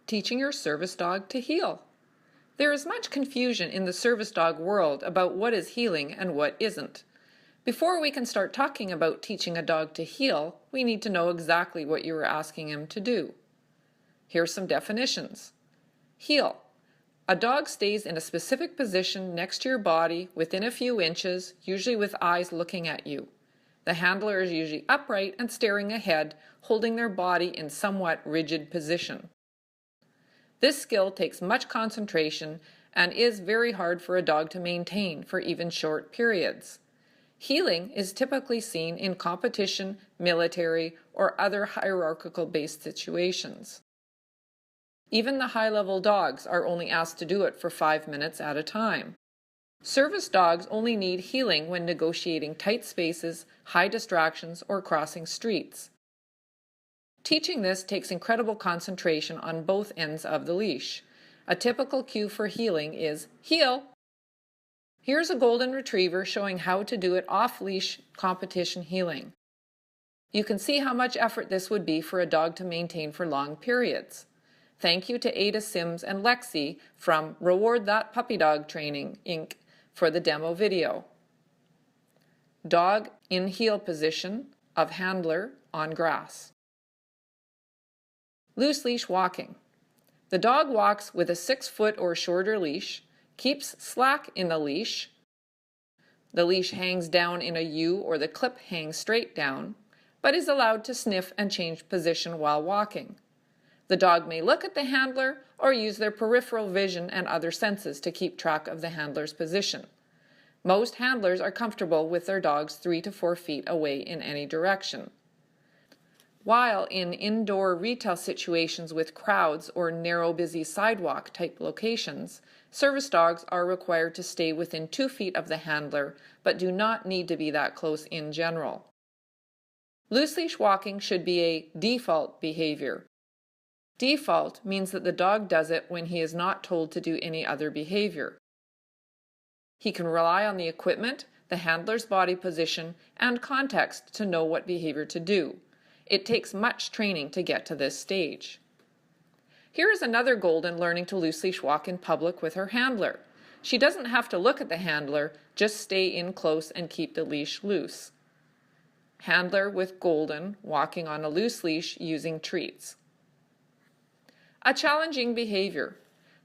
Teaching your service dog to heel. There is much confusion in the service dog world about what is heeling and what isn't. Before we can start talking about teaching a dog to heel, we need to know exactly what you are asking him to do. Here's some definitions. Heel. A dog stays in a specific position next to your body within a few inches, usually with eyes looking at you. The handler is usually upright and staring ahead, holding their body in somewhat rigid position. This skill takes much concentration and is very hard for a dog to maintain for even short periods. Heeling is typically seen in competition, military, or other hierarchical-based situations. Even the high-level dogs are only asked to do it for 5 minutes at a time. Service dogs only need heeling when negotiating tight spaces, high distractions, or crossing streets. Teaching this takes incredible concentration on both ends of the leash. A typical cue for heeling is heel. Here's a golden retriever showing how to do it off-leash competition heeling. You can see how much effort this would be for a dog to maintain for long periods. Thank you to Ada Sims and Lexi from Reward That Puppy Dog Training, Inc. for the demo video. Dog in heel position of handler on grass. Loose leash walking. The dog walks with a 6-foot or shorter leash, keeps slack in the leash. The leash hangs down in a U or the clip hangs straight down, but is allowed to sniff and change position while walking. The dog may look at the handler or use their peripheral vision and other senses to keep track of the handler's position. Most handlers are comfortable with their dogs 3 to 4 feet away in any direction. While in indoor retail situations with crowds or narrow busy sidewalk type locations, service dogs are required to stay within 2 feet of the handler but do not need to be that close in general. Loose leash walking should be a default behavior. Default means that the dog does it when he is not told to do any other behavior. He can rely on the equipment, the handler's body position, and context to know what behavior to do. It takes much training to get to this stage. Here is another golden learning to loose leash walk in public with her handler. She doesn't have to look at the handler, just stay in close and keep the leash loose. Handler with golden walking on a loose leash using treats. A challenging behavior.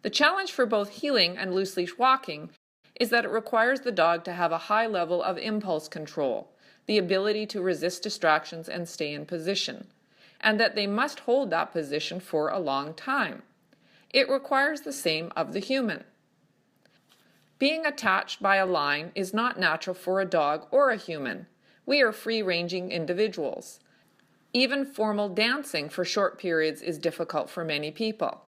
The challenge for both heeling and loose leash walking is that it requires the dog to have a high level of impulse control, the ability to resist distractions and stay in position, and that they must hold that position for a long time. It requires the same of the human. Being attached by a line is not natural for a dog or a human. We are free-ranging individuals. Even formal dancing for short periods is difficult for many people.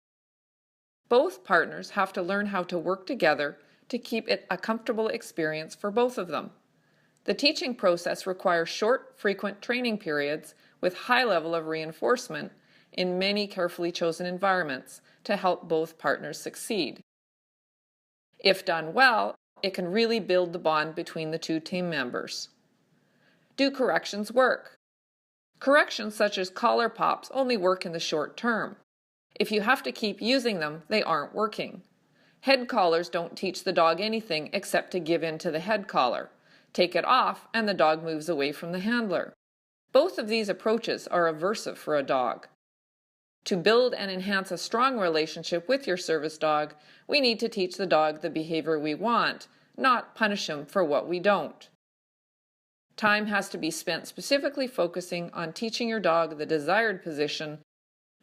Both partners have to learn how to work together to keep it a comfortable experience for both of them. The teaching process requires short, frequent training periods with high level of reinforcement in many carefully chosen environments to help both partners succeed. If done well, it can really build the bond between the two team members. Do corrections work? Corrections such as collar pops only work in the short term. If you have to keep using them, they aren't working. Head collars don't teach the dog anything except to give in to the head collar. Take it off and the dog moves away from the handler. Both of these approaches are aversive for a dog. To build and enhance a strong relationship with your service dog, we need to teach the dog the behavior we want, not punish him for what we don't. Time has to be spent specifically focusing on teaching your dog the desired position,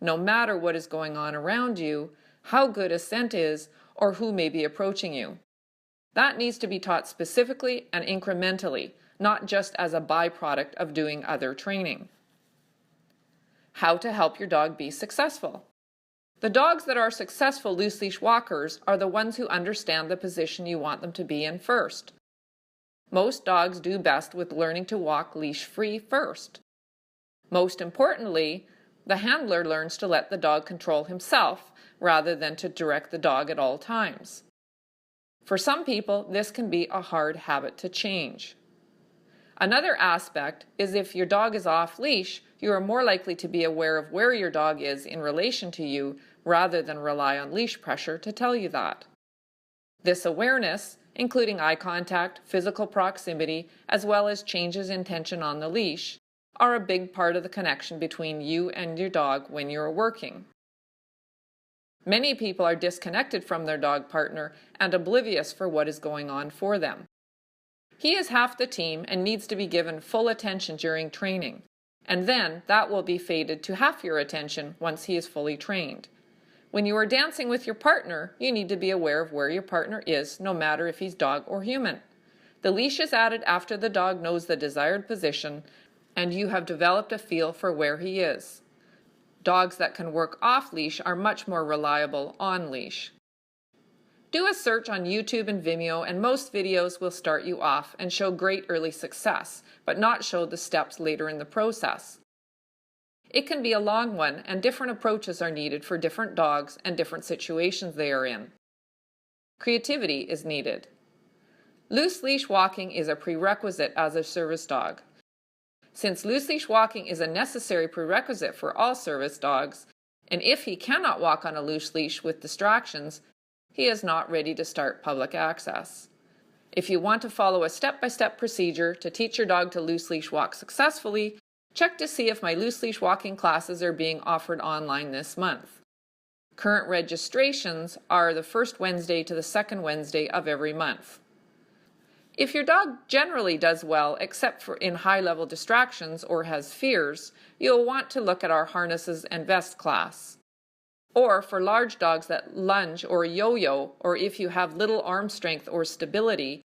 no matter what is going on around you, how good a scent is, or who may be approaching you. That needs to be taught specifically and incrementally, not just as a byproduct of doing other training. How to help your dog be successful. The dogs that are successful loose leash walkers are the ones who understand the position you want them to be in first. Most dogs do best with learning to walk leash-free first. Most importantly, the handler learns to let the dog control himself rather than to direct the dog at all times. For some people, this can be a hard habit to change. Another aspect is if your dog is off leash, you are more likely to be aware of where your dog is in relation to you rather than rely on leash pressure to tell you that. This awareness, including eye contact, physical proximity, as well as changes in tension on the leash, are a big part of the connection between you and your dog when you're working. Many people are disconnected from their dog partner and oblivious for what is going on for them. He is half the team and needs to be given full attention during training, and then that will be faded to half your attention once he is fully trained. When you are dancing with your partner, you need to be aware of where your partner is, no matter if he's dog or human. The leash is added after the dog knows the desired position, and you have developed a feel for where he is. Dogs that can work off-leash are much more reliable on-leash. Do a search on YouTube and Vimeo, and most videos will start you off and show great early success, but not show the steps later in the process. It can be a long one, and different approaches are needed for different dogs and different situations they are in. Creativity is needed. Loose leash walking is a prerequisite as a service dog. Since loose leash walking is a necessary prerequisite for all service dogs, and if he cannot walk on a loose leash with distractions, he is not ready to start public access. If you want to follow a step-by-step procedure to teach your dog to loose leash walk successfully, check to see if my loose leash walking classes are being offered online this month. Current registrations are the first Wednesday to the second Wednesday of every month. If your dog generally does well except for in high-level distractions or has fears, you'll want to look at our harnesses and vest class. Or for large dogs that lunge or yo-yo, or if you have little arm strength or stability,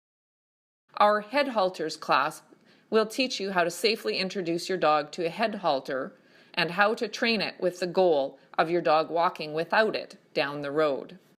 our head halters class will teach you how to safely introduce your dog to a head halter and how to train it with the goal of your dog walking without it down the road.